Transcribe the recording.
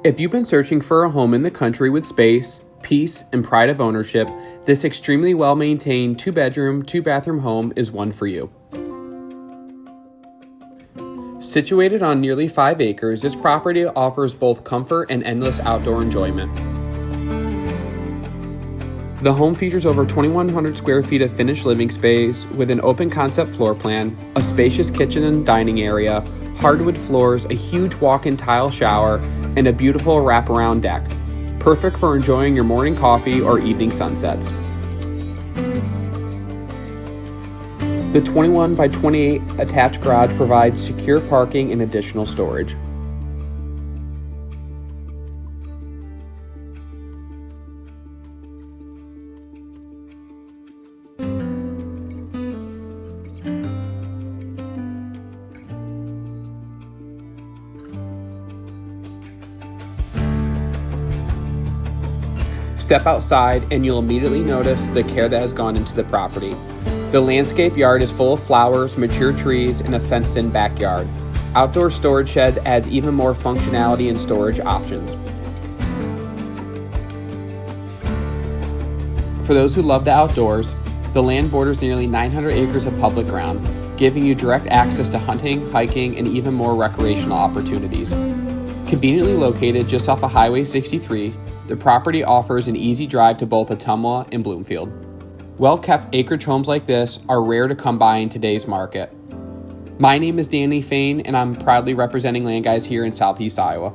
If you've been searching for a home in the country with space, peace, and pride of ownership, this extremely well-maintained 2-bedroom, 2-bathroom home is one for you. Situated on nearly 5 acres, this property offers both comfort and endless outdoor enjoyment. The home features over 2,100 square feet of finished living space with an open concept floor plan, a spacious kitchen and dining area, hardwood floors, a huge walk-in tile shower, and a beautiful wraparound deck. Perfect for enjoying your morning coffee or evening sunsets. The 21 by 28 attached garage provides secure parking and additional storage. Step outside and you'll immediately notice the care that has gone into the property. The landscape yard is full of flowers, mature trees, and a fenced-in backyard. Outdoor storage shed adds even more functionality and storage options. For those who love the outdoors, the land borders nearly 900 acres of public ground, giving you direct access to hunting, hiking, and even more recreational opportunities. Conveniently located just off of Highway 63, the property offers an easy drive to both Ottumwa and Bloomfield. Well-kept acreage homes like this are rare to come by in today's market. My name is Danny Fain, and I'm proudly representing Land Guys here in Southeast Iowa.